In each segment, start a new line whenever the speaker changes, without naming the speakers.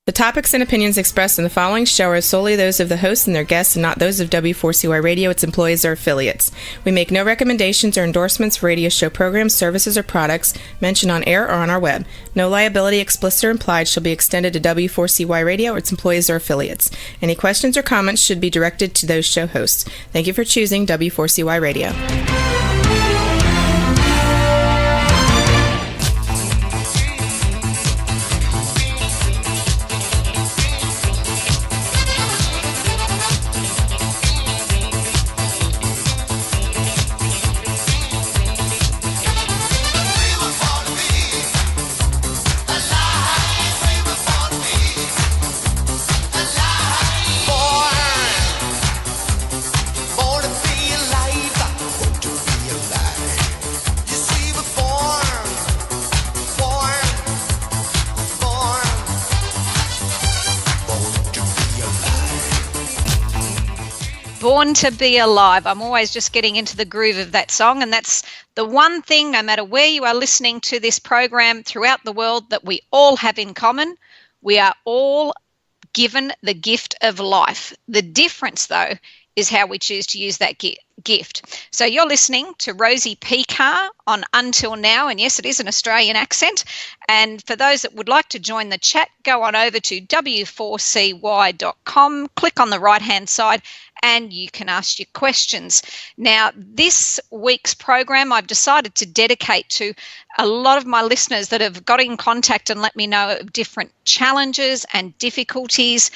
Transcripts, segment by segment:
The topics and opinions expressed in the following show are solely those of the host and their guests and not those of W4CY Radio, its employees, or affiliates. We make no recommendations or endorsements for radio show programs, services, or products mentioned on air or on our web. No liability, explicit or implied, shall be extended to W4CY Radio or its employees or affiliates. Any questions or comments should be directed to those show hosts. Thank you for choosing W4CY Radio.
Born to be alive. I'm always just getting into the groove of that song, and that's the one thing, no matter where you are listening to this program throughout the world, that we all have in common. We are all given the gift of life. The difference, though, is how we choose to use that gift. So you're listening to Rosie Pekar on Until Now, and yes, it is an Australian accent. And for those that would like to join the chat, go on over to w4cy.com, click on the right-hand side, and you can ask your questions. Now, this week's program I've decided to dedicate to a lot of my listeners that have got in contact and let me know of different challenges and difficulties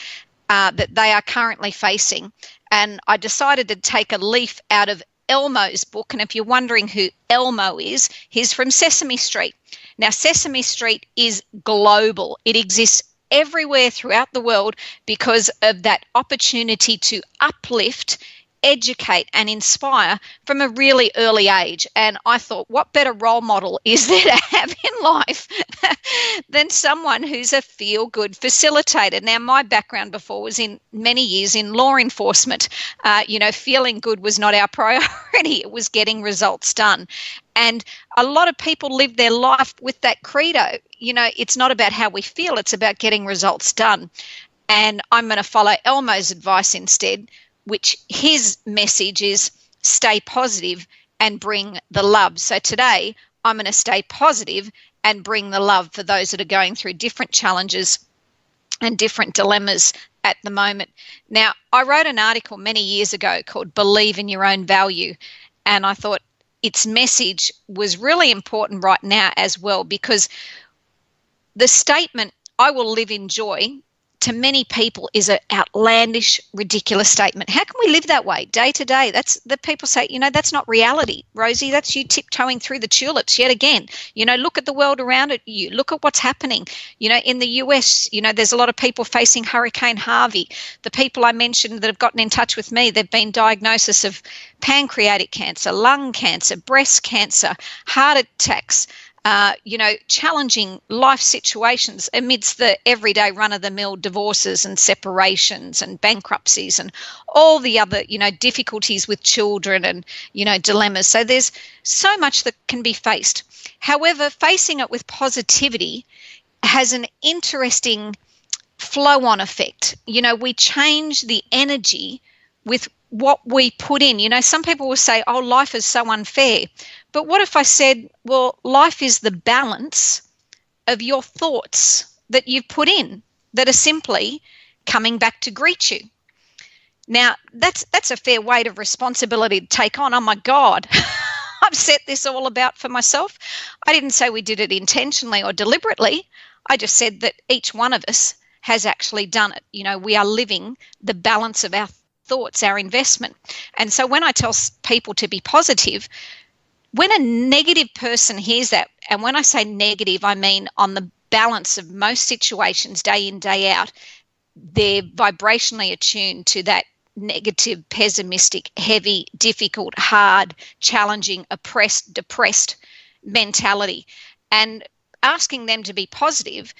that they are currently facing. And I decided to take a leaf out of Elmo's book. And if you're wondering who Elmo is, he's from Sesame Street. Now, Sesame Street is global. It exists everywhere throughout the world because of that opportunity to uplift, educate and inspire from a really early age. And I thought, what better role model is there to have in life than someone who's a feel-good facilitator? Now, my background before was in many years in law enforcement. Feeling good was not our priority. It was getting results done. And a lot of people live their life with that credo. It's not about how we feel, it's about getting results done. And I'm going to follow Elmo's advice instead, which his message is stay positive and bring the love. So today I'm going to stay positive and bring the love for those that are going through different challenges and different dilemmas at the moment. Now, I wrote an article many years ago called Believe in Your Own Value, and I thought its message was really important right now as well, because the statement, I will live in joy, to many people is an outlandish, ridiculous statement. How can we live that way day to day? That's the people say, that's not reality, Rosie. That's you tiptoeing through the tulips yet again. Look at the world around you. Look at what's happening. In the US, there's a lot of people facing Hurricane Harvey. The people I mentioned that have gotten in touch with me, they've been diagnosis of pancreatic cancer, lung cancer, breast cancer, heart attacks, challenging life situations amidst the everyday run-of-the-mill divorces and separations and bankruptcies and all the other, difficulties with children and, dilemmas. So there's so much that can be faced. However, facing it with positivity has an interesting flow-on effect. We change the energy with what we put in. Some people will say, oh, life is so unfair. But what if I said, well, life is the balance of your thoughts that you've put in that are simply coming back to greet you? Now, that's a fair weight of responsibility to take on. Oh, my God, I've set this all about for myself. I didn't say we did it intentionally or deliberately. I just said that each one of us has actually done it. We are living the balance of our thoughts, our investment. And so when I tell people to be positive, when a negative person hears that, and when I say negative, I mean on the balance of most situations, day in, day out, they're vibrationally attuned to that negative, pessimistic, heavy, difficult, hard, challenging, oppressed, depressed mentality. And asking them to be positive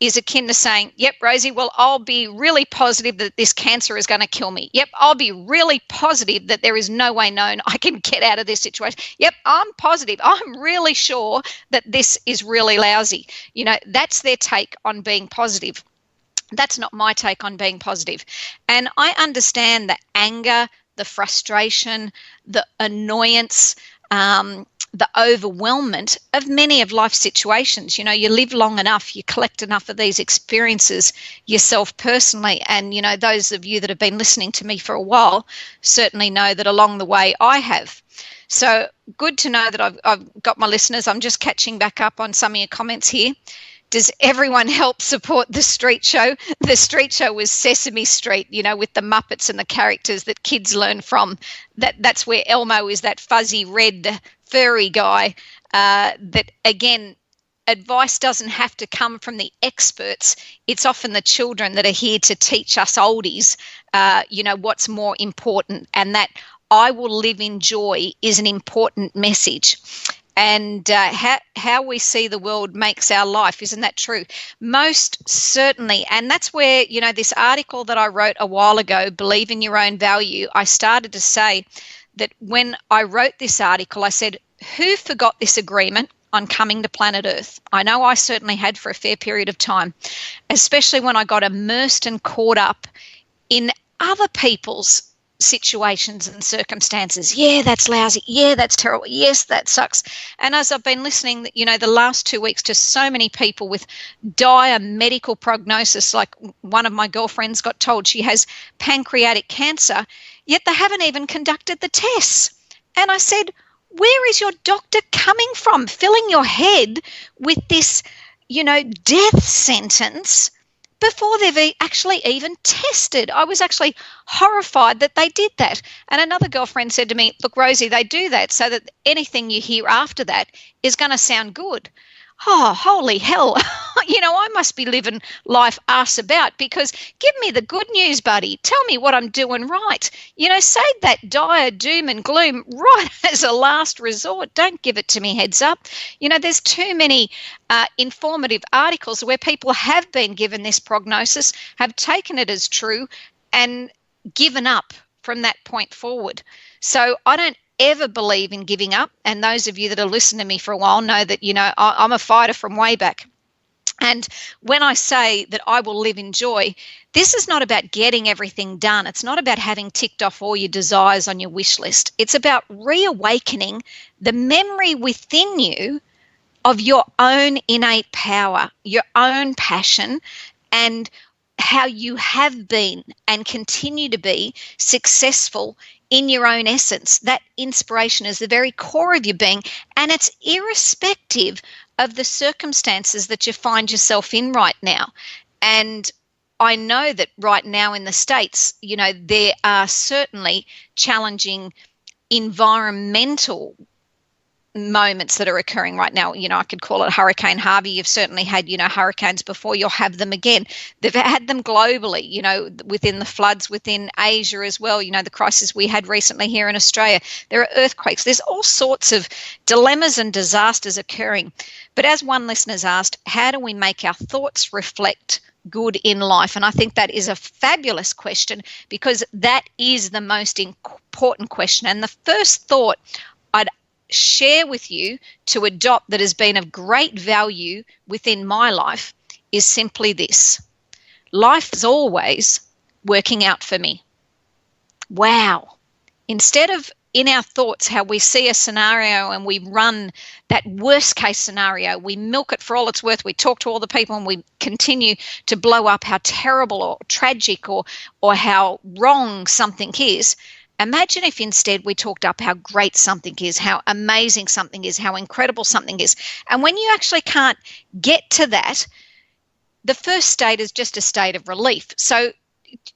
is akin to saying, yep, Rosie, well, I'll be really positive that this cancer is going to kill me. Yep, I'll be really positive that there is no way known I can get out of this situation. Yep, I'm positive. I'm really sure that this is really lousy. That's their take on being positive. That's not my take on being positive. And I understand the anger, the frustration, the annoyance, the overwhelmment of many of life situations. You know, you live long enough, you collect enough of these experiences yourself personally. And, you know, those of you that have been listening to me for a while certainly know that along the way I have. So good to know that I've got my listeners. I'm just catching back up on some of your comments here. Does everyone help support the street show? The street show was Sesame Street, you know, with the Muppets and the characters that kids learn from. That's where Elmo is, that fuzzy red furry guy. That, again, advice doesn't have to come from the experts. It's often the children that are here to teach us oldies, you know, what's more important. And that I will live in joy is an important message. And how we see the world makes our life. Isn't that true? Most certainly. And that's where, you know, this article that I wrote a while ago, Believe in Your Own Value, I started to say that when I wrote this article, I said, who forgot this agreement on coming to planet Earth? I know I certainly had for a fair period of time, especially when I got immersed and caught up in other people's situations and circumstances. Yeah, that's lousy. Yeah, that's terrible. Yes, that sucks. And as I've been listening, you know, the last 2 weeks to so many people with dire medical prognosis, like one of my girlfriends got told she has pancreatic cancer, yet they haven't even conducted the tests. And I said, where is your doctor coming from, filling your head with this, you know, death sentence before they've actually even tested? I was actually horrified that they did that. And another girlfriend said to me, look, Rosie, they do that so that anything you hear after that is going to sound good. Oh, holy hell. You know, I must be living life arse about, because give me the good news, buddy. Tell me what I'm doing right. You know, save that dire doom and gloom right as a last resort. Don't give it to me heads up. You know, there's too many informative articles where people have been given this prognosis, have taken it as true, and given up from that point forward. So I don't ever believe in giving up. And those of you that have listened to me for a while know that, you know, I'm a fighter from way back. And when I say that I will live in joy, this is not about getting everything done. It's not about having ticked off all your desires on your wish list. It's about reawakening the memory within you of your own innate power, your own passion, and how you have been and continue to be successful in your own essence. That inspiration is the very core of your being, and it's irrespective of the circumstances that you find yourself in right now. And I know that right now in the States, you know, there are certainly challenging environmental moments that are occurring right now. You know, I could call it Hurricane Harvey. You've certainly had, you know, hurricanes before. You'll have them again. They've had them globally, you know, within the floods, within Asia as well. You know, the crisis we had recently here in Australia. There are earthquakes. There's all sorts of dilemmas and disasters occurring. But as one listener's asked, how do we make our thoughts reflect good in life? And I think that is a fabulous question, because that is the most important question. And the first thought I'd share with you to adopt that has been of great value within my life is simply this: life is always working out for me. Wow. Instead of in our thoughts how we see a scenario and we run that worst case scenario, we milk it for all it's worth, we talk to all the people and we continue to blow up how terrible or tragic or how wrong something is. Imagine if instead we talked up how great something is, how amazing something is, how incredible something is. And when you actually can't get to that, the first state is just a state of relief. So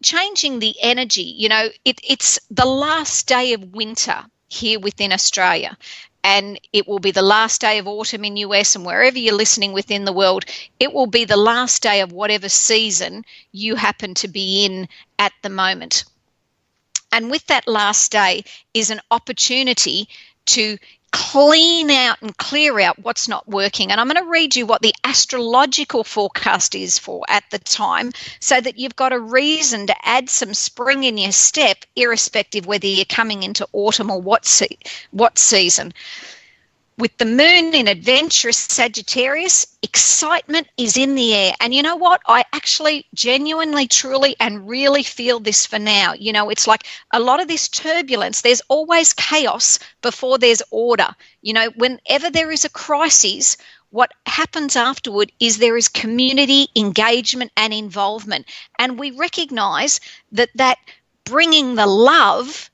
changing the energy, you know, it's the last day of winter here within Australia, and it will be the last day of autumn in US, and wherever you're listening within the world, it will be the last day of whatever season you happen to be in at the moment. And with that last day is an opportunity to clean out and clear out what's not working. And I'm going to read you what the astrological forecast is for at the time, so that you've got a reason to add some spring in your step, irrespective whether you're coming into autumn or what season. With the moon in adventurous Sagittarius, excitement is in the air. And you know what? I actually genuinely, truly, and really feel this for now. You know, it's like a lot of this turbulence, there's always chaos before there's order. You know, whenever there is a crisis, what happens afterward is there is community engagement and involvement. And we recognize that bringing the love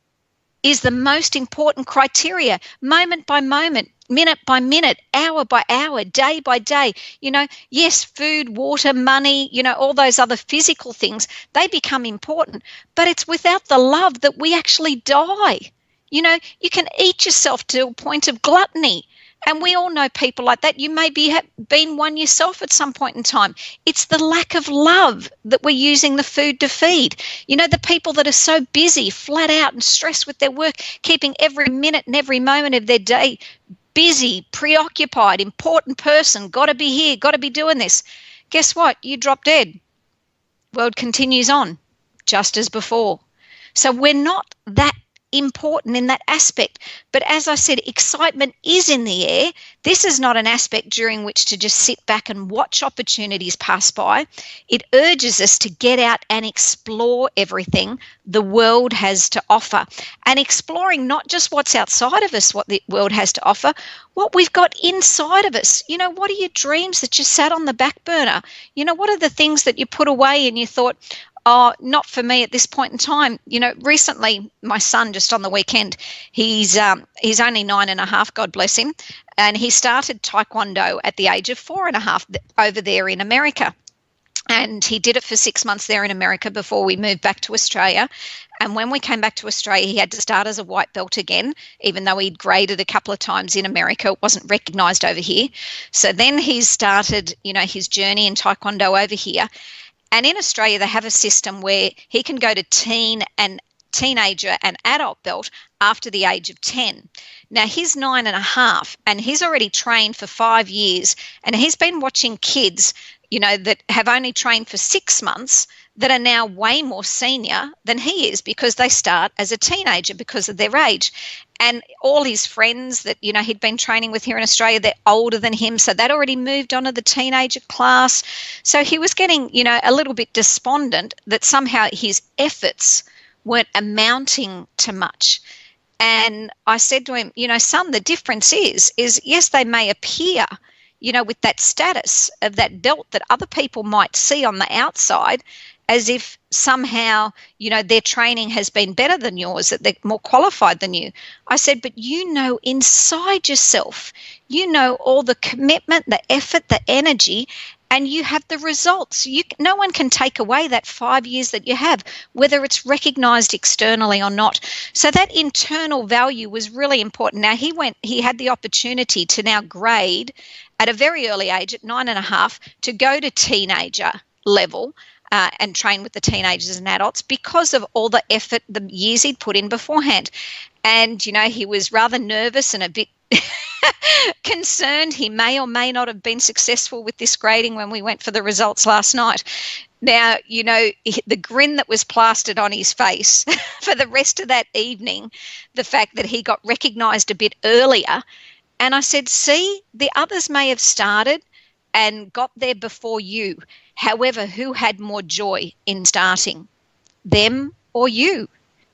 is the most important criteria, moment by moment, minute by minute, hour by hour, day by day. You know, yes, food, water, money, you know, all those other physical things, they become important. But it's without the love that we actually die. You know, you can eat yourself to a point of gluttony. And we all know people like that. You may have been one yourself at some point in time. It's the lack of love that we're using the food to feed. You know, the people that are so busy, flat out and stressed with their work, keeping every minute and every moment of their day busy, preoccupied, important person, got to be here, got to be doing this. Guess what? You drop dead. World continues on, just as before. So we're not that important in that aspect. But as I said, excitement is in the air. This is not an aspect during which to just sit back and watch opportunities pass by. It urges us to get out and explore everything the world has to offer, and exploring not just what's outside of us, what the world has to offer, what we've got inside of us. You know, what are your dreams that you sat on the back burner? You know, what are the things that you put away and you thought, oh, not for me at this point in time. You know, recently, my son, just on the weekend, he's only 9.5, God bless him, and he started Taekwondo at the age of 4.5 over there in America. And he did it for 6 months there in America before we moved back to Australia. And when we came back to Australia, he had to start as a white belt again, even though he'd graded a couple of times in America. It wasn't recognised over here. So then he started, you know, his journey in Taekwondo over here. And in Australia, they have a system where he can go to teenager and adult belt after the age of 10. Now, he's 9.5 and he's already trained for 5 years. And he's been watching kids, you know, that have only trained for 6 months that are now way more senior than he is, because they start as a teenager because of their age. And all his friends that, you know, he'd been training with here in Australia, they're older than him. So they'd already moved on to the teenager class. So he was getting, you know, a little bit despondent that somehow his efforts weren't amounting to much. And I said to him, you know, son, the difference is yes, they may appear, you know, with that status of that belt that other people might see on the outside, as if somehow, you know, their training has been better than yours, that they're more qualified than you. I said, but you know inside yourself, you know all the commitment, the effort, the energy, and you have the results. No one can take away that 5 years that you have, whether it's recognised externally or not. So that internal value was really important. Now, he had the opportunity to now grade at a very early age, at 9.5, to go to teenager level, and train with the teenagers and adults because of all the effort, the years he'd put in beforehand. And, you know, he was rather nervous and a bit concerned he may or may not have been successful with this grading when we went for the results last night. Now, you know, the grin that was plastered on his face for the rest of that evening, the fact that he got recognised a bit earlier. And I said, see, the others may have started and got there before you. However, who had more joy in starting, them or you?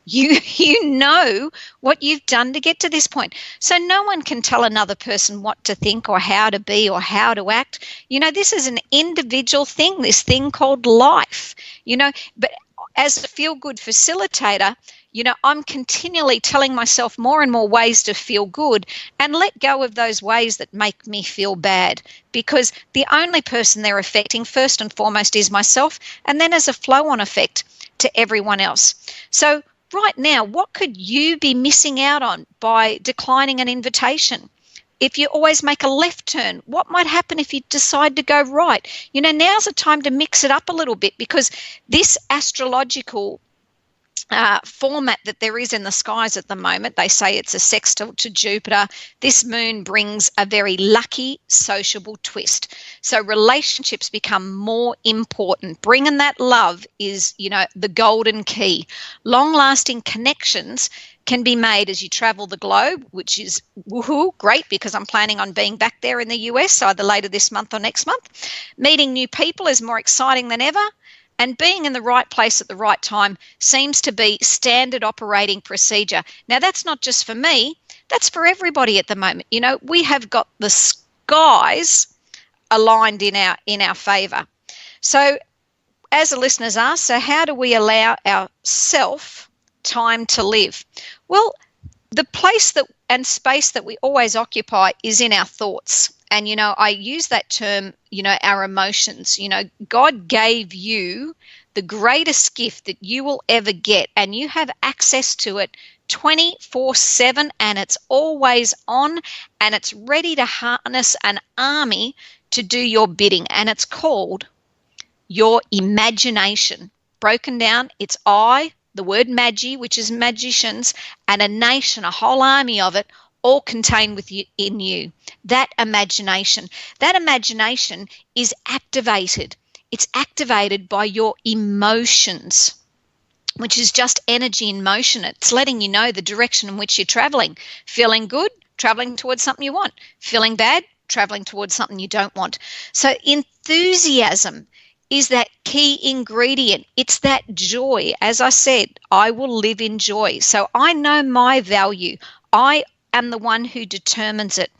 You know what you've done to get to this point. So no one can tell another person what to think or how to be or how to act. You know, this is an individual thing, this thing called life, you know. But as a feel-good facilitator, you know, I'm continually telling myself more and more ways to feel good and let go of those ways that make me feel bad, because the only person they're affecting first and foremost is myself, and then as a flow-on effect to everyone else. So right now, what could you be missing out on by declining an invitation? If you always make a left turn, what might happen if you decide to go right? You know, now's the time to mix it up a little bit, because this astrological format that there is in the skies at the moment, they say it's a sextile to Jupiter. This moon brings a very lucky sociable twist. So relationships become more important. Bringing that love is, you know, the golden key. Long-lasting connections can be made as you travel the globe, which is woohoo, great, because I'm planning on being back there in the US either later this month or next month. Meeting new people is more exciting than ever. And being in the right place at the right time seems to be standard operating procedure. Now, that's not just for me. That's for everybody at the moment. You know, we have got the skies aligned in our favour. So, as the listeners ask, so how do we allow ourself time to live? Well, the place that and space that we always occupy is in our thoughts. And, you know, I use that term, you know, our emotions. You know, God gave you the greatest gift that you will ever get, and you have access to it 24/7, and it's always on, and it's ready to harness an army to do your bidding. And it's called your imagination. Broken down, it's the word magi, which is magicians, and a nation, a whole army of it, all contained in you. That imagination is activated. It's activated by your emotions, which is just energy in motion. It's letting you know the direction in which you're traveling. Feeling good, traveling towards something you want. Feeling bad, traveling towards something you don't want. So enthusiasm is that key ingredient. It's that joy. As I said, I will live in joy. So I know my value. I am the one who determines it.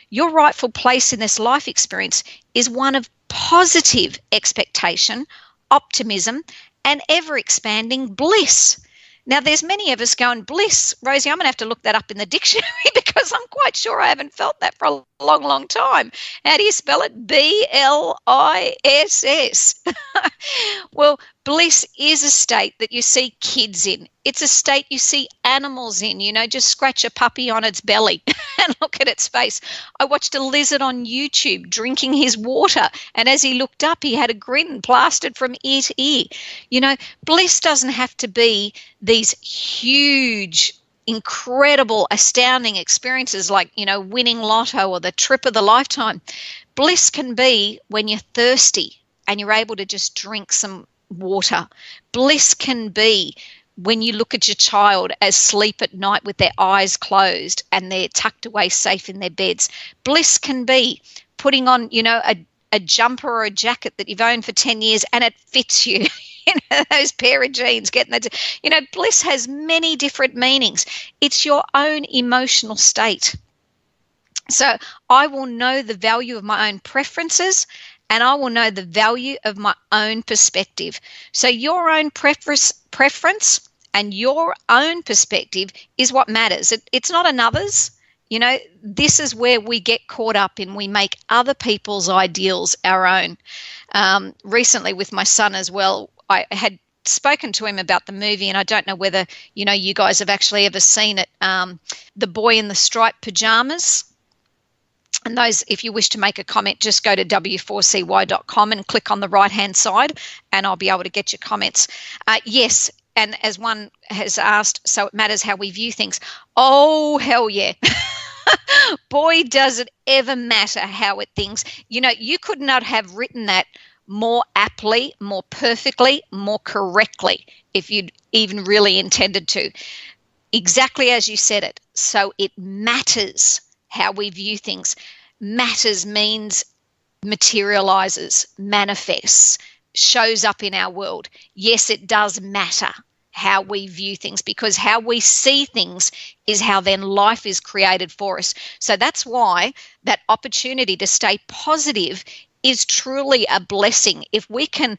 Your rightful place in this life experience is one of positive expectation, optimism, and ever-expanding bliss. Now, there's many of us going, bliss, Rosie, I'm going to have to look that up in the dictionary because I'm quite sure I haven't felt that for a long, long time. How do you spell it? B-L-I-S-S. Well, bliss is a state that you see kids in. It's a state you see animals in. You know, just scratch a puppy on its belly and look at its face. I watched a lizard on YouTube drinking his water, and as he looked up, he had a grin plastered from ear to ear. You know, bliss doesn't have to be these huge, incredible, astounding experiences like, you know, winning lotto or the trip of the lifetime. Bliss can be when you're thirsty and you're able to just drink some water. Bliss can be when you look at your child asleep at night with their eyes closed and they're tucked away safe in their beds. Bliss can be putting on, you know, a jumper or a jacket that you've owned for 10 years and it fits you. You know, those pair of jeans, getting that. You know, bliss has many different meanings. It's your own emotional state. So I will know the value of my own preferences, and I will know the value of my own perspective. So your own preference and your own perspective is what matters. It's not another's. You know, this is where we get caught up in. We make other people's ideals our own. Recently with my son as well, I had spoken to him about the movie, and I don't know whether, you know, you guys have actually ever seen it, The Boy in the Striped Pajamas. And those, if you wish to make a comment, just go to w4cy.com and click on the right-hand side, and I'll be able to get your comments. Yes, and as one has asked, so it matters how we view things. Oh, hell yeah. Boy, does it ever matter how it thinks. You know, you could not have written that more aptly, more perfectly, more correctly if you'd even really intended to. Exactly as you said it. So it matters how we view things. Matters means materializes, manifests, shows up in our world. Yes, it does matter how we view things, because how we see things is how then life is created for us. So that's why that opportunity to stay positive is truly a blessing. If we can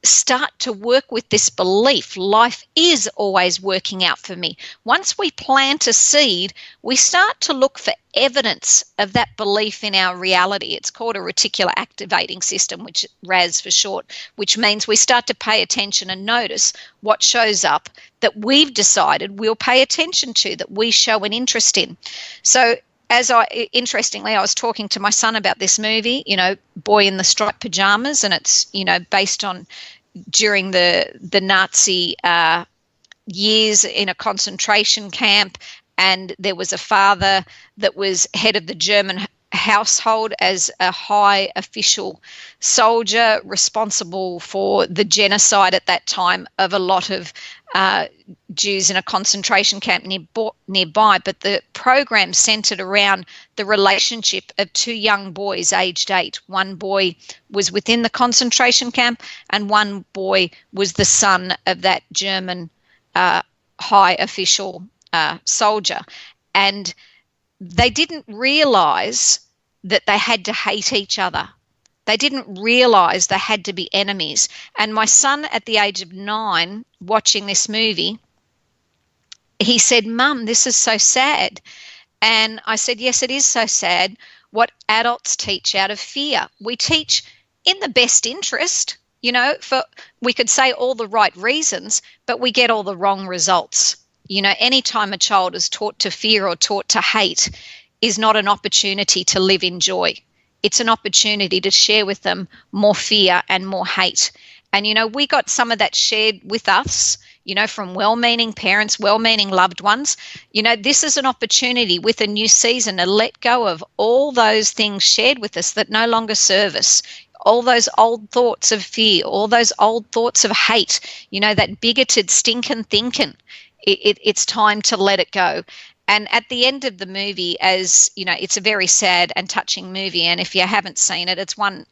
start to work with this belief, life is always working out for me. Once we plant a seed, we start to look for evidence of that belief in our reality. It's called a reticular activating system, which RAS for short, which means we start to pay attention and notice what shows up that we've decided we'll pay attention to, that we show an interest in. So interestingly, I was talking to my son about this movie, you know, Boy in the Striped Pajamas, and it's, you know, based on during the Nazi years in a concentration camp, and there was a father that was head of the German household as a high official soldier responsible for the genocide at that time of a lot of Jews in a concentration camp nearby. But the program centered around the relationship of two young boys aged 8. One boy was within the concentration camp and one boy was the son of that German high official soldier. And they didn't realize that they had to hate each other. They didn't realize they had to be enemies. And my son, at the age of 9, watching this movie, he said, "Mum, this is so sad." And I said, "Yes, it is so sad. What adults teach out of fear. We teach in the best interest, we could say all the right reasons, but we get all the wrong results. Anytime a child is taught to fear or taught to hate is not an opportunity to live in joy. It's an opportunity to share with them more fear and more hate." And, we got some of that shared with us, from well-meaning parents, well-meaning loved ones. This is an opportunity with a new season to let go of all those things shared with us that no longer serve us. All those old thoughts of fear, all those old thoughts of hate, that bigoted, stinking thinking. It's time to let it go. And at the end of the movie, as it's a very sad and touching movie. And if you haven't seen it, it's one,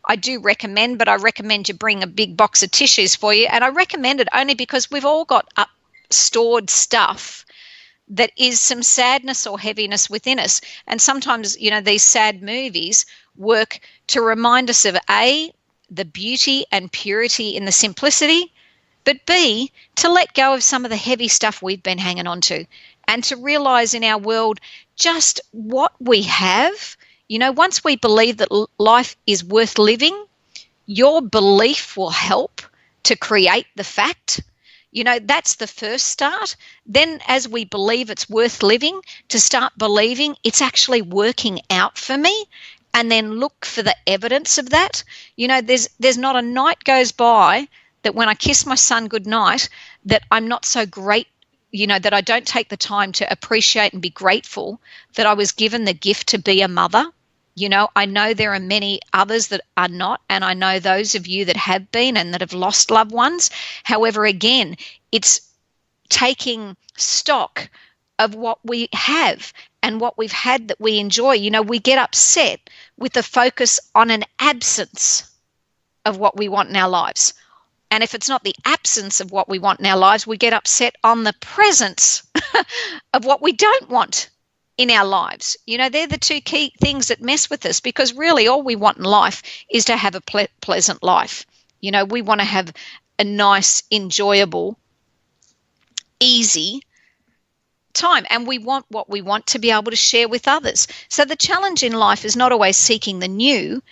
I do recommend, but I recommend you bring a big box of tissues for you. And I recommend it only because we've all got stored stuff that is some sadness or heaviness within us. And sometimes, these sad movies work to remind us of A, the beauty and purity in the simplicity, but B, to let go of some of the heavy stuff we've been hanging on to and to realize in our world just what we have. Once we believe that life is worth living, your belief will help to create the fact. That's the first start. Then as we believe it's worth living, to start believing it's actually working out for me, and then look for the evidence of that. There's not a night goes by that when I kiss my son goodnight that I'm not so great, that I don't take the time to appreciate and be grateful that I was given the gift to be a mother. I know there are many others that are not, and I know those of you that have been and that have lost loved ones. However, again, it's taking stock of what we have and what we've had that we enjoy. We get upset with the focus on an absence of what we want in our lives. And if it's not the absence of what we want in our lives, we get upset on the presence of what we don't want in our lives. They're the two key things that mess with us, because really all we want in life is to have a pleasant life. We want to have a nice, enjoyable, easy time, and we want what we want to be able to share with others. So the challenge in life is not always seeking the new,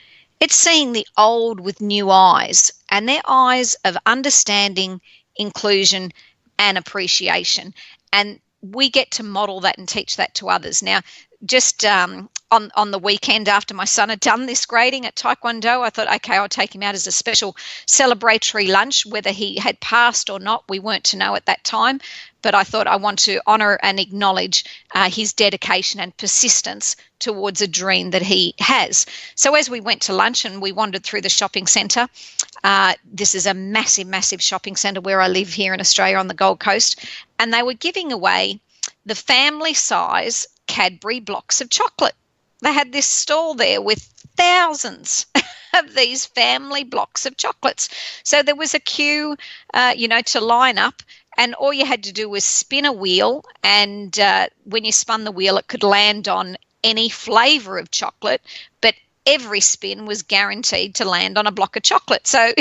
it's seeing the old with new eyes, and they're eyes of understanding, inclusion, and appreciation. And we get to model that and teach that to others. Now, just on the weekend after my son had done this grading at Taekwondo, I thought, okay, I'll take him out as a special celebratory lunch. Whether he had passed or not, we weren't to know at that time. But I thought I want to honour and acknowledge his dedication and persistence towards a dream that he has. So as we went to lunch and we wandered through the shopping centre, this is a massive, massive shopping centre where I live here in Australia on the Gold Coast, and they were giving away the family size Cadbury blocks of chocolate. They had this stall there with thousands of these family blocks of chocolates. So there was a queue, to line up. And all you had to do was spin a wheel, and when you spun the wheel, it could land on any flavour of chocolate, but every spin was guaranteed to land on a block of chocolate. So,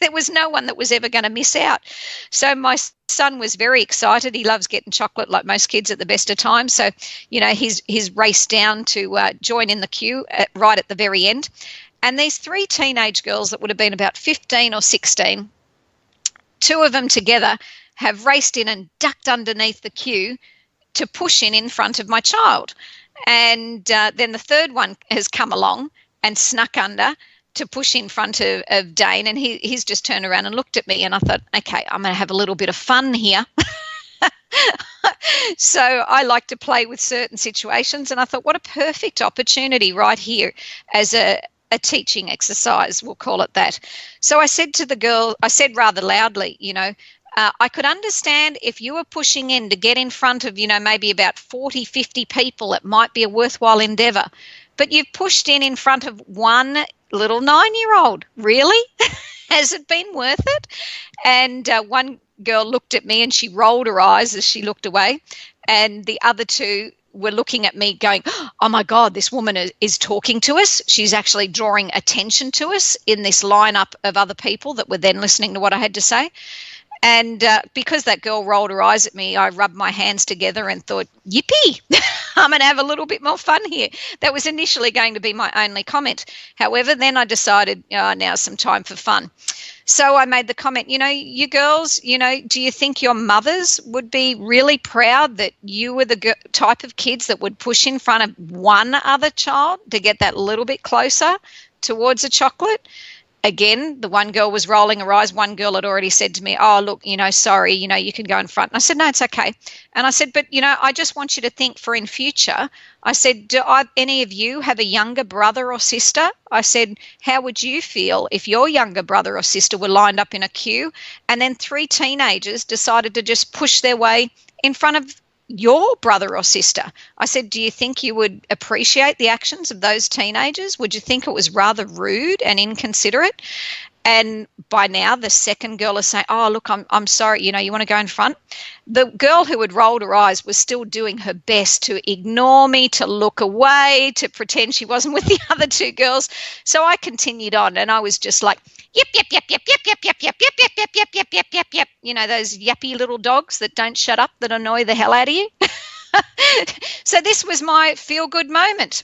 there was no one that was ever going to miss out. So my son was very excited. He loves getting chocolate like most kids at the best of times. So, he's raced down to join in the queue right at the very end. And these 3 teenage girls that would have been about 15 or 16, 2 of them together, have raced in and ducked underneath the queue to push in front of my child. And then the third one has come along and snuck under to push in front of Dane, and he's just turned around and looked at me, and I thought, okay, I'm going to have a little bit of fun here. So I like to play with certain situations, and I thought, what a perfect opportunity right here as a teaching exercise, we'll call it that. So I said to the girl, I said rather loudly, I could understand if you were pushing in to get in front of, maybe about 40, 50 people, it might be a worthwhile endeavor. But you've pushed in front of one little 9-year-old. Really? Has it been worth it? And one girl looked at me and she rolled her eyes as she looked away. And the other two were looking at me going, oh my God, this woman is talking to us. She's actually drawing attention to us in this lineup of other people that were then listening to what I had to say. And because that girl rolled her eyes at me, I rubbed my hands together and thought, yippee, I'm going to have a little bit more fun here. That was initially going to be my only comment. However, then I decided now's some time for fun. So I made the comment, you girls, do you think your mothers would be really proud that you were the type of kids that would push in front of one other child to get that little bit closer towards a chocolate? Again, the one girl was rolling her eyes. One girl had already said to me, oh, look, sorry, you can go in front. And I said, no, it's okay. And I said, but, I just want you to think for in future. I said, do any of you have a younger brother or sister? I said, how would you feel if your younger brother or sister were lined up in a queue and then 3 teenagers decided to just push their way in front of your brother or sister? I said, do you think you would appreciate the actions of those teenagers? Would you think it was rather rude and inconsiderate? And by now, the second girl is saying, oh, look, I'm sorry, you want to go in front? The girl who had rolled her eyes was still doing her best to ignore me, to look away, to pretend she wasn't with the other 2 girls. So I continued on, and I was just like, yip, yip, yip, yip, yip, yip, yip, yip, yip, yip, yip, yip, yip, yip, yip, yip. Those yappy little dogs that don't shut up, that annoy the hell out of you. So this was my feel-good moment.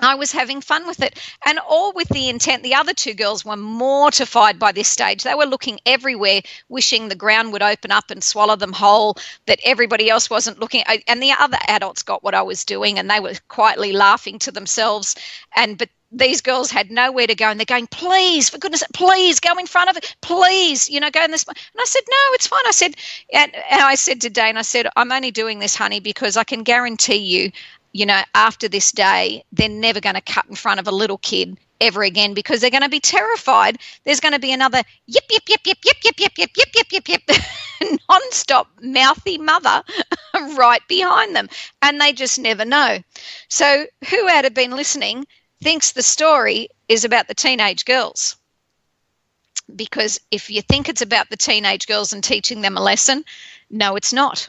I was having fun with it, and all with the intent. The other 2 girls were mortified by this stage. They were looking everywhere, wishing the ground would open up and swallow them whole, that everybody else wasn't looking. And the other adults got what I was doing, and they were quietly laughing to themselves. But these girls had nowhere to go, and they're going, please, for goodness, please go in front of it, please, go in this. And I said, no, it's fine. I said, and I said to Dane, I said, I'm only doing this, honey, because I can guarantee you, after this day, they're never going to cut in front of a little kid ever again, because they're going to be terrified. There's going to be another yip, yip, yip, yip, yip, yip, yip, yip, yip, yip, yip, yip, non-stop mouthy mother right behind them. And they just never know. So who out of been listening thinks the story is about the teenage girls? Because if you think it's about the teenage girls and teaching them a lesson, no, it's not.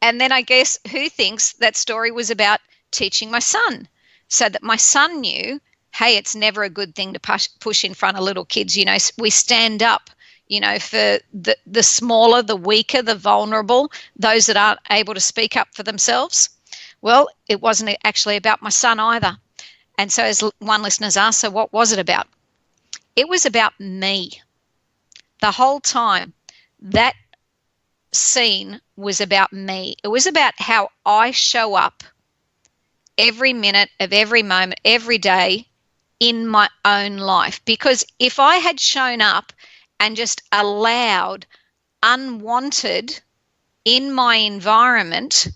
And then I guess who thinks that story was about teaching my son, so that my son knew, hey, it's never a good thing to push in front of little kids. We stand up, for the smaller, the weaker, the vulnerable, those that aren't able to speak up for themselves. Well, it wasn't actually about my son either. And so as one listener's asked, so what was it about? It was about me. The whole time, that scene was about me. It was about how I show up every minute of every moment, every day in my own life. Because if I had shown up and just allowed unwanted in my environment,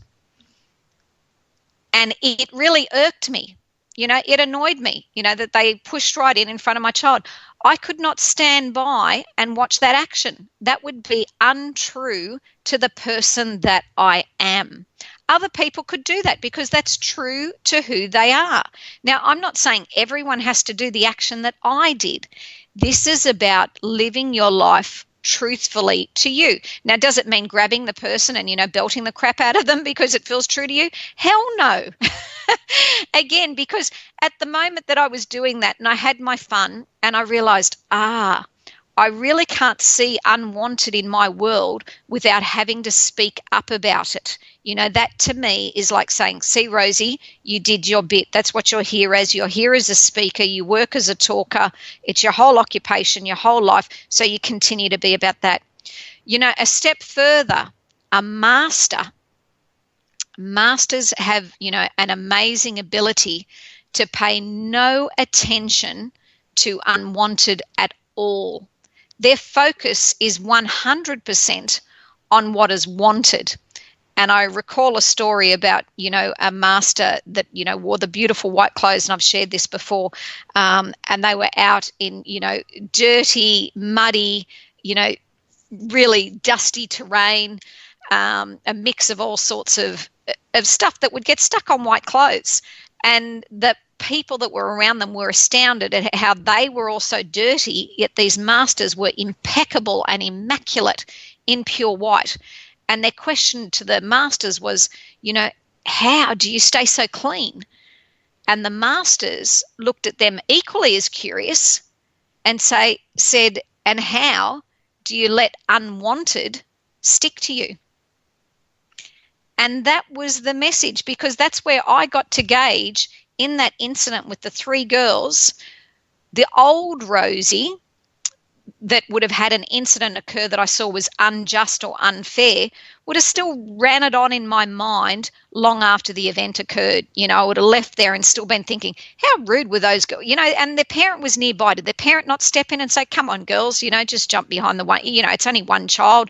and it really irked me, it annoyed me, that they pushed right in front of my child. I could not stand by and watch that action. That would be untrue to the person that I am. Other people could do that because that's true to who they are. Now, I'm not saying everyone has to do the action that I did. This is about living your life truthfully to you. Now, does it mean grabbing the person and, belting the crap out of them because it feels true to you? Hell no. Again, because at the moment that I was doing that and I had my fun and I realized, I really can't see unwanted in my world without having to speak up about it. That to me is like saying, see, Rosie, you did your bit. That's what you're here as. You're here as a speaker. You work as a talker. It's your whole occupation, your whole life. So you continue to be about that. A step further, a masters have, an amazing ability to pay no attention to unwanted at all. Their focus is 100% on what is wanted. And I recall a story about, a master that, wore the beautiful white clothes, and I've shared this before, and they were out in, dirty, muddy, really dusty terrain, a mix of all sorts of stuff that would get stuck on white clothes. And the people that were around them were astounded at how they were also dirty, yet these masters were impeccable and immaculate in pure white. And their question to the masters was, how do you stay so clean? And the masters looked at them equally as curious and said, and how do you let unwanted stick to you? And that was the message, because that's where I got to gauge in that incident with the 3 girls, the old Rosie that would have had an incident occur that I saw was unjust or unfair would have still ran it on in my mind long after the event occurred. I would have left there and still been thinking, how rude were those girls? And their parent was nearby. Did their parent not step in and say, come on, girls, just jump behind the one, it's only one child,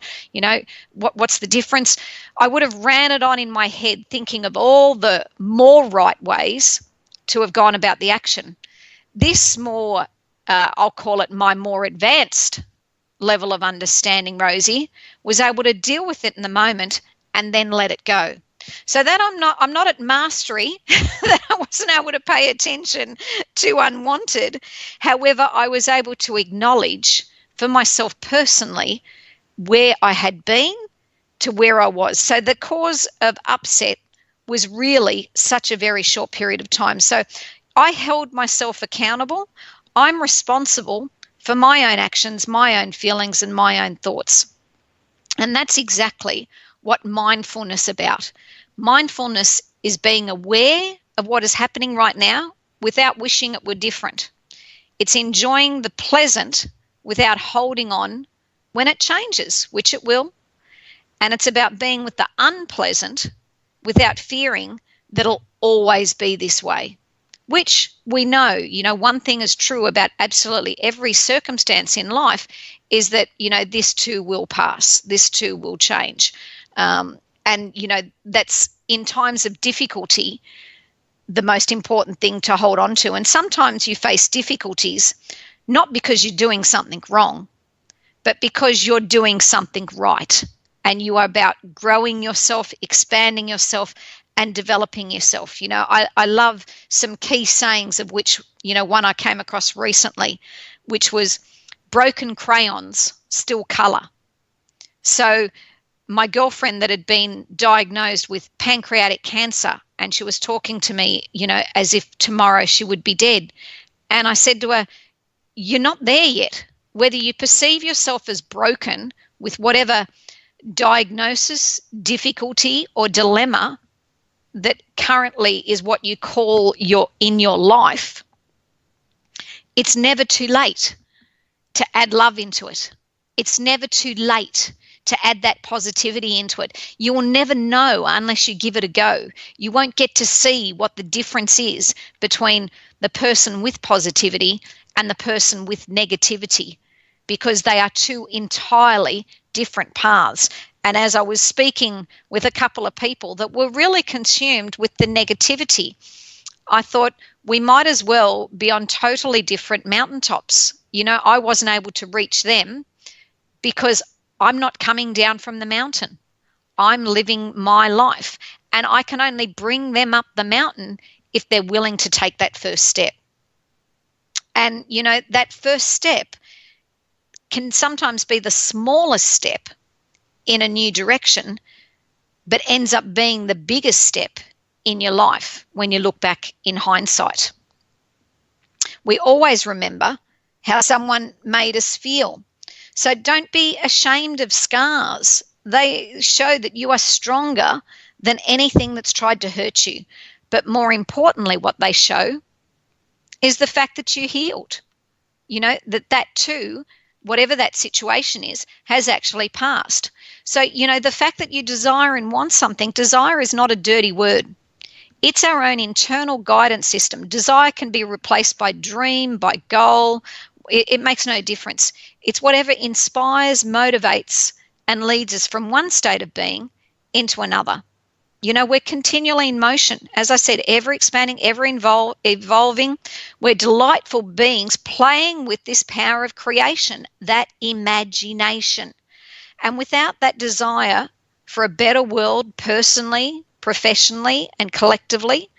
what's the difference? I would have ran it on in my head thinking of all the more right ways to have gone about the action. This more I'll call it my more advanced level of understanding, Rosie, was able to deal with it in the moment and then let it go. So that I'm not at mastery, that I wasn't able to pay attention to unwanted. However, I was able to acknowledge for myself personally where I had been to where I was. So the cause of upset was really such a very short period of time. So I held myself accountable. I'm responsible for my own actions, my own feelings, and my own thoughts. And that's exactly what mindfulness is about. Mindfulness is being aware of what is happening right now without wishing it were different. It's enjoying the pleasant without holding on when it changes, which it will. And it's about being with the unpleasant without fearing that it'll always be this way. Which we know, one thing is true about absolutely every circumstance in life is that, this too will pass, this too will change. And, that's in times of difficulty, the most important thing to hold on to. And sometimes you face difficulties, not because you're doing something wrong, but because you're doing something right. And you are about growing yourself, expanding yourself, and developing yourself. I love some key sayings of which, one I came across recently, which was broken crayons still colour. So my girlfriend that had been diagnosed with pancreatic cancer, and she was talking to me, as if tomorrow she would be dead. And I said to her, you're not there yet. Whether you perceive yourself as broken with whatever diagnosis, difficulty, or dilemma that currently is what you call in your life, it's never too late to add love into it. It's never too late to add that positivity into it. You will never know unless you give it a go. You won't get to see what the difference is between the person with positivity and the person with negativity, because they are two entirely different paths. And as I was speaking with a couple of people that were really consumed with the negativity, I thought we might as well be on totally different mountaintops. I wasn't able to reach them because I'm not coming down from the mountain. I'm living my life, and I can only bring them up the mountain if they're willing to take that first step. And, that first step can sometimes be the smallest step in a new direction, but ends up being the biggest step in your life when you look back in hindsight. We always remember how someone made us feel. So don't be ashamed of scars. They show that you are stronger than anything that's tried to hurt you. But more importantly, what they show is the fact that you healed. That too, whatever that situation is, has actually passed. So, the fact that you desire and want something, desire is not a dirty word. It's our own internal guidance system. Desire can be replaced by dream, by goal. It makes no difference. It's whatever inspires, motivates, and leads us from one state of being into another. We're continually in motion. As I said, ever expanding, ever evolving. We're delightful beings playing with this power of creation, that imagination. And without that desire for a better world personally, professionally, and collectively,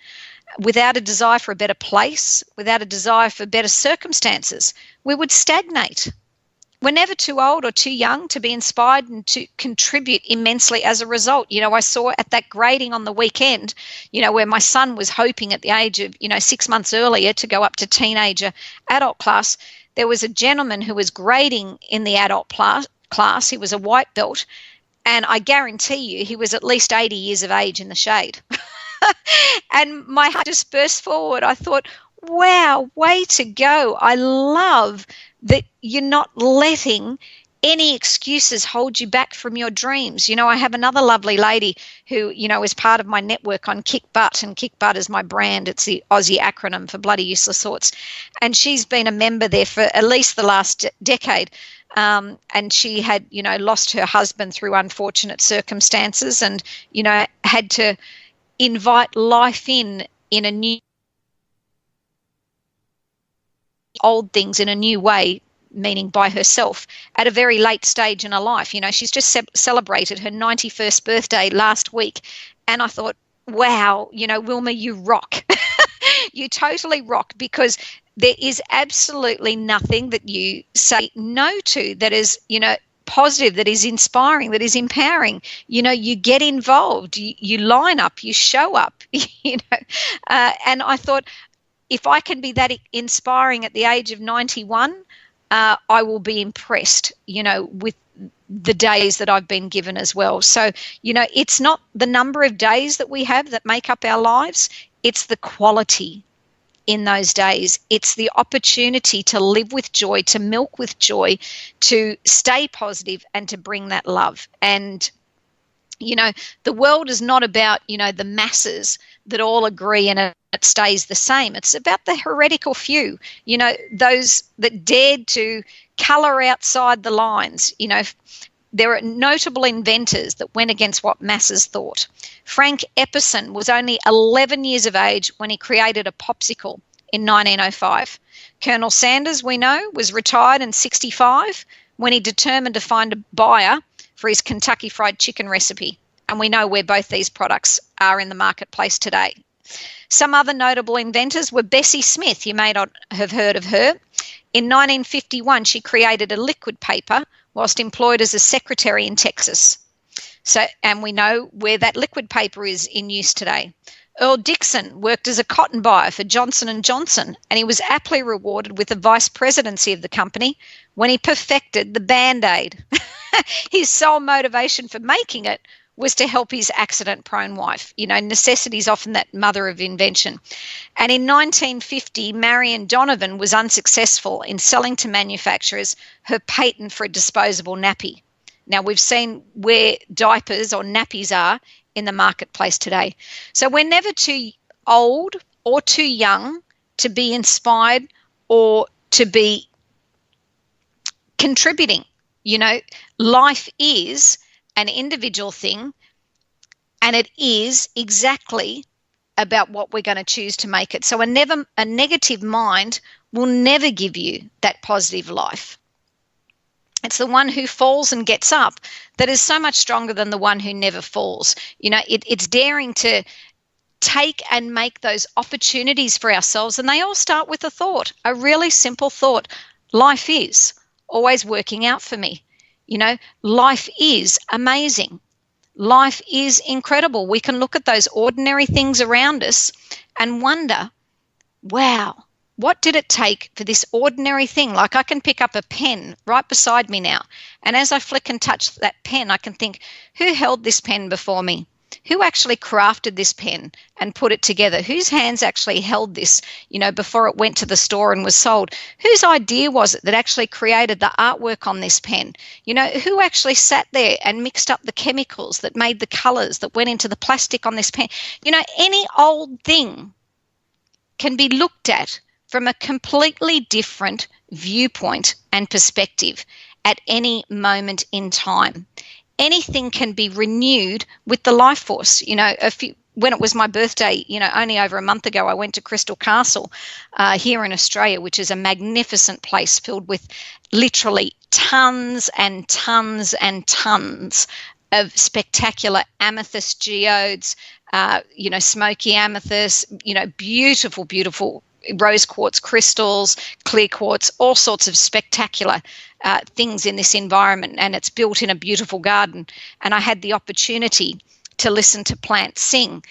without a desire for a better place, without a desire for better circumstances, we would stagnate. We're never too old or too young to be inspired and to contribute immensely as a result. I saw at that grading on the weekend, where my son was hoping at the age of, 6 months earlier to go up to teenager adult class, there was a gentleman who was grading in the adult class. He was a white belt, and I guarantee you he was at least 80 years of age in the shade. And my heart just burst forward. I thought, wow, way to go. I love that you're not letting any excuses hold you back from your dreams. I have another lovely lady who, is part of my network on Kick Butt, and Kick Butt is my brand. It's the Aussie acronym for Bloody Useless Thoughts. And she's been a member there for at least the last decade. And she had, lost her husband through unfortunate circumstances and, had to invite life in a new old things in a new way, meaning by herself, at a very late stage in her life. She's just celebrated her 91st birthday last week. And I thought, wow, Wilma, you rock. You totally rock, because there is absolutely nothing that you say no to that is, positive, that is inspiring, that is empowering. You get involved, you line up, you show up, and I thought, if I can be that inspiring at the age of 91, I will be impressed, with the days that I've been given as well. So, it's not the number of days that we have that make up our lives. It's the quality in those days. It's the opportunity to live with joy, to milk with joy, to stay positive, and to bring that love. And, the world is not about, the masses that all agree and it stays the same. It's about the heretical few, those that dared to colour outside the lines. There are notable inventors that went against what masses thought. Frank Epperson was only 11 years of age when he created a popsicle in 1905. Colonel Sanders, we know, was retired in 65 when he determined to find a buyer for his Kentucky Fried Chicken recipe. And we know where both these products are in the marketplace today. Some other notable inventors were Bessie Smith. You may not have heard of her. In 1951, she created a liquid paper whilst employed as a secretary in Texas. And we know where that liquid paper is in use today. Earl Dixon worked as a cotton buyer for Johnson & Johnson, and he was aptly rewarded with the vice presidency of the company when he perfected the Band-Aid. His sole motivation for making it was to help his accident-prone wife. Necessity is often that mother of invention. And in 1950, Marion Donovan was unsuccessful in selling to manufacturers her patent for a disposable nappy. Now, we've seen where diapers or nappies are in the marketplace today. So we're never too old or too young to be inspired or to be contributing. Life is an individual thing, and it is exactly about what we're going to choose to make it. So a negative mind will never give you that positive life. It's the one who falls and gets up that is so much stronger than the one who never falls. It's daring to take and make those opportunities for ourselves, and they all start with a thought, a really simple thought. Life is always working out for me. Life is amazing. Life is incredible. We can look at those ordinary things around us and wonder, wow, what did it take for this ordinary thing? Like, I can pick up a pen right beside me now, and as I flick and touch that pen, I can think, who held this pen before me? Who actually crafted this pen and put it together? Whose hands actually held this, before it went to the store and was sold? Whose idea was it that actually created the artwork on this pen? Who actually sat there and mixed up the chemicals that made the colours that went into the plastic on this pen? Any old thing can be looked at from a completely different viewpoint and perspective at any moment in time. anything can be renewed with the life force. When it was my birthday, only over a month ago, I went to Crystal Castle here in Australia, which is a magnificent place filled with literally tons and tons and tons of spectacular amethyst geodes, smoky amethyst, beautiful, beautiful rose quartz crystals, clear quartz, all sorts of spectacular things in this environment. And it's built in a beautiful garden. And I had the opportunity to listen to plants sing,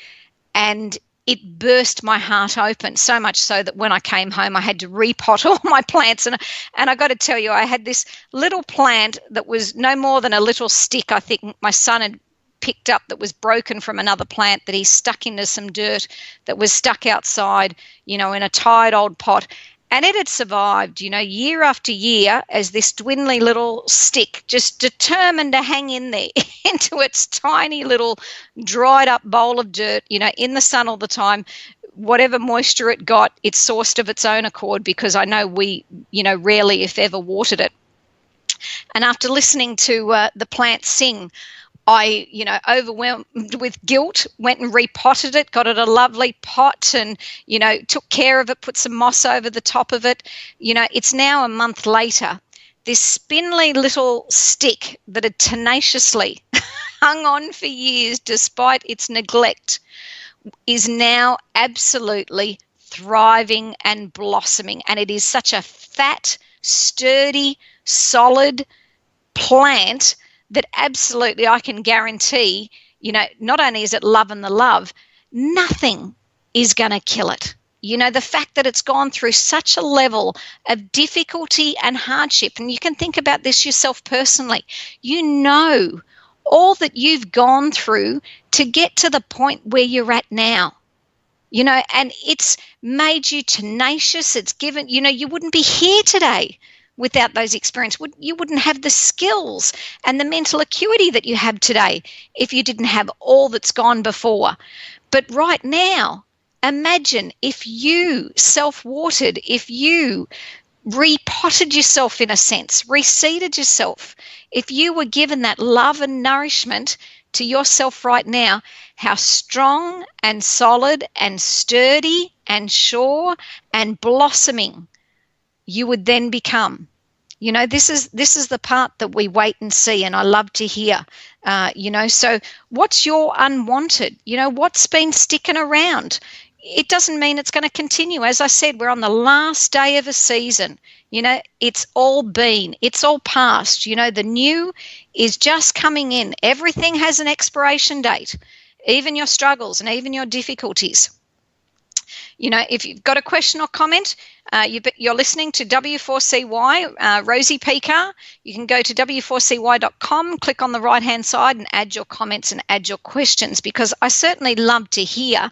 and it burst my heart open, so much so that when I came home, I had to repot all my plants. And I got to tell you, I had this little plant that was no more than a little stick, I think my son had picked up, that was broken from another plant that he stuck into some dirt that was stuck outside, in a tired old pot. And it had survived, year after year as this dwindling little stick, just determined to hang in there into its tiny little dried up bowl of dirt, in the sun all the time. Whatever moisture it got, it sourced of its own accord, because I know we, rarely, if ever, watered it. And after listening to the plants sing, I, overwhelmed with guilt, went and repotted it, got it a lovely pot and, took care of it, put some moss over the top of it. It's now a month later. This spindly little stick that had tenaciously hung on for years despite its neglect is now absolutely thriving and blossoming. And it is such a fat, sturdy, solid plant that absolutely I can guarantee, not only is it loving the love, nothing is going to kill it. The fact that it's gone through such a level of difficulty and hardship, and you can think about this yourself personally, all that you've gone through to get to the point where you're at now. And it's made you tenacious. It's given, you wouldn't be here today without those experiences. You wouldn't have the skills and the mental acuity that you have today if you didn't have all that's gone before. But right now, imagine if you self-watered, if you repotted yourself in a sense, reseeded yourself, if you were given that love and nourishment to yourself right now, how strong and solid and sturdy and sure and blossoming you would then become. This is the part that we wait and see, and I love to hear. So what's your unwanted? What's been sticking around? It doesn't mean it's going to continue. As I said, we're on the last day of a season. It's all past. The new is just coming in. Everything has an expiration date, even your struggles and even your difficulties. If you've got a question or comment, you're listening to W4CY, Rosie Pekar. You can go to w4cy.com, click on the right-hand side and add your comments and add your questions, because I certainly love to hear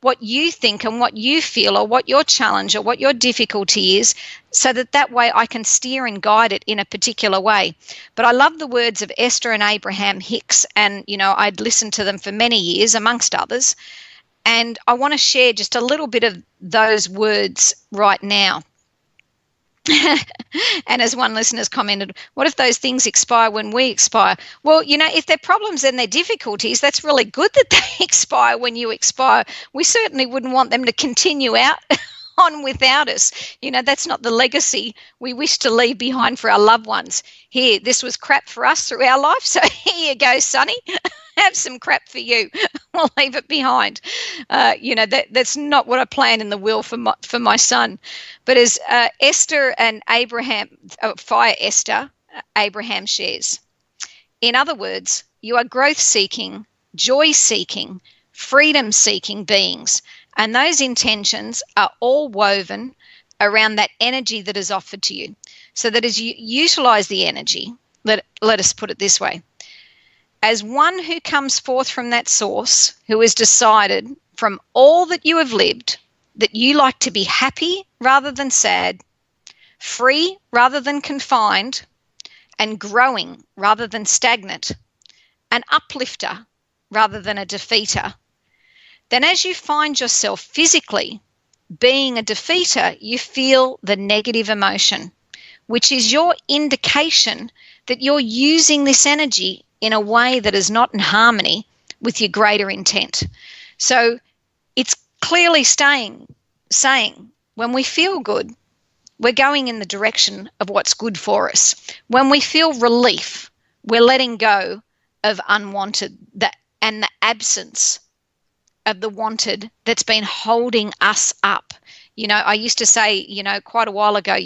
what you think and what you feel, or what your challenge or what your difficulty is, so that way I can steer and guide it in a particular way. But I love the words of Esther and Abraham Hicks, and, I'd listened to them for many years, amongst others. And I want to share just a little bit of those words right now. And as one listener has commented, what if those things expire when we expire? Well, if they're problems and they're difficulties, that's really good that they expire when you expire. We certainly wouldn't want them to continue on without us. That's not the legacy we wish to leave behind for our loved ones. Here, this was crap for us through our life, so here you go, Sonny. Have some crap for you. We'll leave it behind. That's not what I planned in the will for my son. But as Esther and Abraham, Fire Esther, Abraham shares. In other words, you are growth-seeking, joy-seeking, freedom-seeking beings, and those intentions are all woven around that energy that is offered to you. So that as you utilize the energy, let us put it this way, as one who comes forth from that source, who has decided from all that you have lived that you like to be happy rather than sad, free rather than confined, and growing rather than stagnant, an uplifter rather than a defeater, then as you find yourself physically being a defeater, you feel the negative emotion, which is your indication that you're using this energy in a way that is not in harmony with your greater intent. So it's clearly saying when we feel good, we're going in the direction of what's good for us. When we feel relief, we're letting go of unwanted and the absence of the wanted that's been holding us up. I used to say, quite a while ago,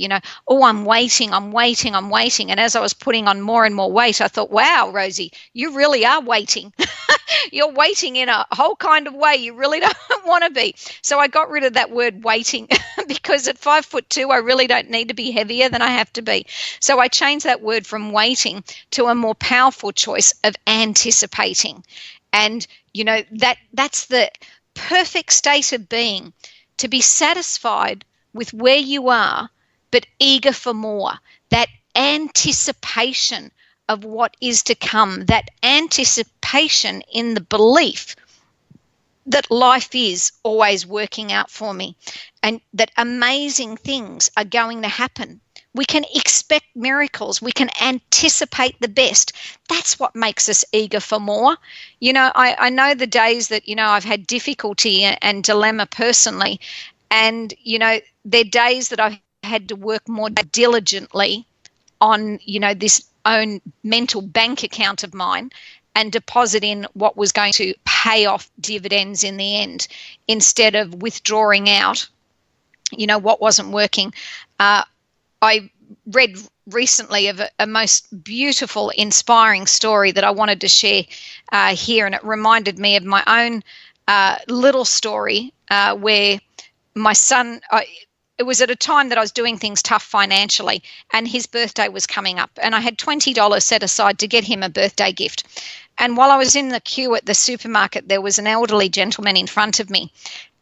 oh, I'm waiting. And as I was putting on more and more weight, I thought, wow, Rosie, you really are waiting. You're waiting in a whole kind of way you really don't want to be. So I got rid of that word waiting because at 5'2", I really don't need to be heavier than I have to be. So I changed that word from waiting to a more powerful choice of anticipating. And, that's the perfect state of being, to be satisfied with where you are, but eager for more. That anticipation of what is to come, that anticipation in the belief that life is always working out for me and that amazing things are going to happen. We can expect miracles. We can anticipate the best. That's what makes us eager for more. I know the days that, I've had difficulty and dilemma personally. And, they're days that I've had to work more diligently on, this own mental bank account of mine and deposit in what was going to pay off dividends in the end, instead of withdrawing out, what wasn't working. I read recently of a most beautiful, inspiring story that I wanted to share here, and it reminded me of my own little story where my son, it was at a time that I was doing things tough financially, and his birthday was coming up, and I had $20 set aside to get him a birthday gift. And while I was in the queue at the supermarket, there was an elderly gentleman in front of me,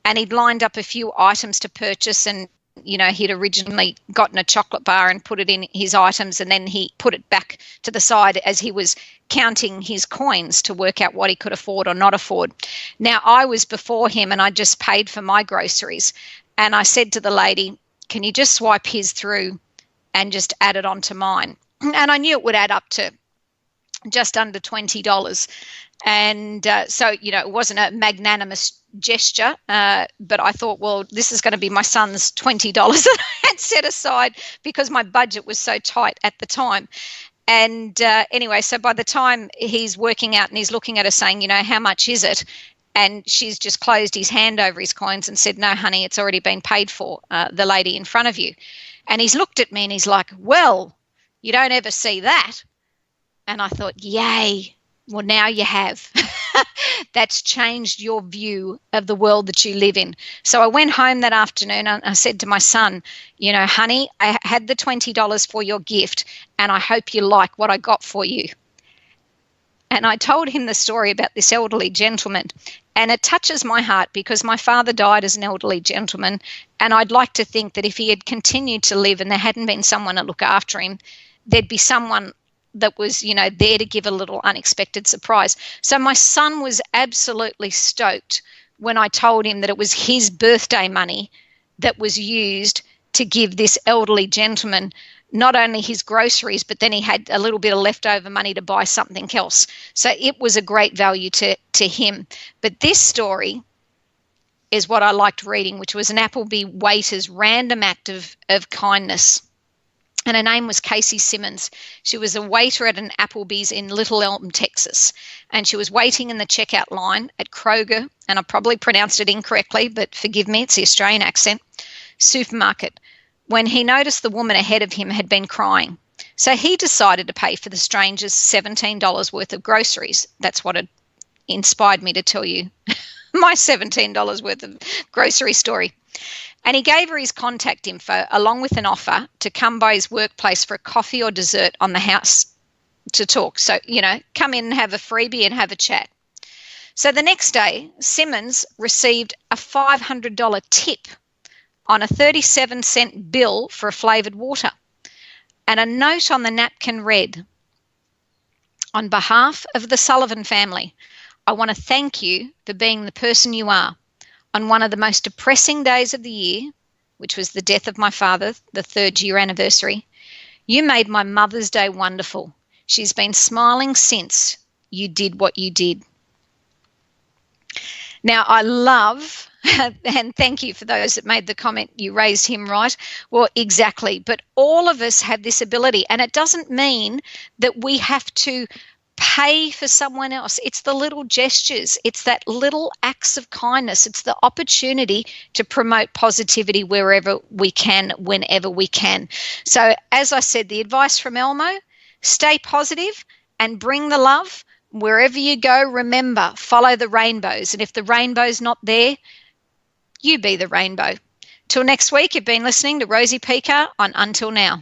and he'd lined up a few items to purchase, and he'd originally gotten a chocolate bar and put it in his items, and then he put it back to the side as he was counting his coins to work out what he could afford or not afford. Now, I was before him and I just paid for my groceries, and I said to the lady, can you just swipe his through and just add it onto mine? And I knew it would add up to just under $20. And so, it wasn't a magnanimous gesture, but I thought, well, this is going to be my son's $20 that I had set aside because my budget was so tight at the time. And anyway, so by the time he's working out and he's looking at her saying, how much is it? And she's just closed his hand over his coins and said, no, honey, it's already been paid for, the lady in front of you. And he's looked at me and he's like, well, you don't ever see that. And I thought, yay. Well, now you have. That's changed your view of the world that you live in. So I went home that afternoon and I said to my son, honey, I had the $20 for your gift and I hope you like what I got for you. And I told him the story about this elderly gentleman, and it touches my heart because my father died as an elderly gentleman, and I'd like to think that if he had continued to live and there hadn't been someone to look after him, there'd be someone that was, there to give a little unexpected surprise. So my son was absolutely stoked when I told him that it was his birthday money that was used to give this elderly gentleman not only his groceries, but then he had a little bit of leftover money to buy something else. So it was a great value to him. But this story is what I liked reading, which was an Applebee waiter's random act of kindness. And her name was Casey Simmons. She was a waiter at an Applebee's in Little Elm, Texas. And she was waiting in the checkout line at Kroger, and I probably pronounced it incorrectly, but forgive me, it's the Australian accent, supermarket, when he noticed the woman ahead of him had been crying. So he decided to pay for the stranger's $17 worth of groceries. That's what had inspired me to tell you my $17 worth of grocery story. And he gave her his contact info along with an offer to come by his workplace for a coffee or dessert on the house to talk. So, come in and have a freebie and have a chat. So the next day, Simmons received a $500 tip on a 37-cent bill for a flavoured water. And a note on the napkin read, on behalf of the Sullivan family, I want to thank you for being the person you are. On one of the most depressing days of the year, which was the death of my father, the 3rd year anniversary, you made my Mother's Day wonderful. She's been smiling since. you did what you did. Now, I love, and thank you for those that made the comment, you raised him right. Well, exactly. But all of us have this ability, and it doesn't mean that we have to pay for someone else. It's the little gestures. It's that little acts of kindness. It's the opportunity to promote positivity wherever we can, whenever we can. So, as I said, the advice from Elmo, stay positive and bring the love. Wherever you go, remember, follow the rainbows. And if the rainbow's not there, you be the rainbow. Till next week, you've been listening to Rosie Pekar on Until Now.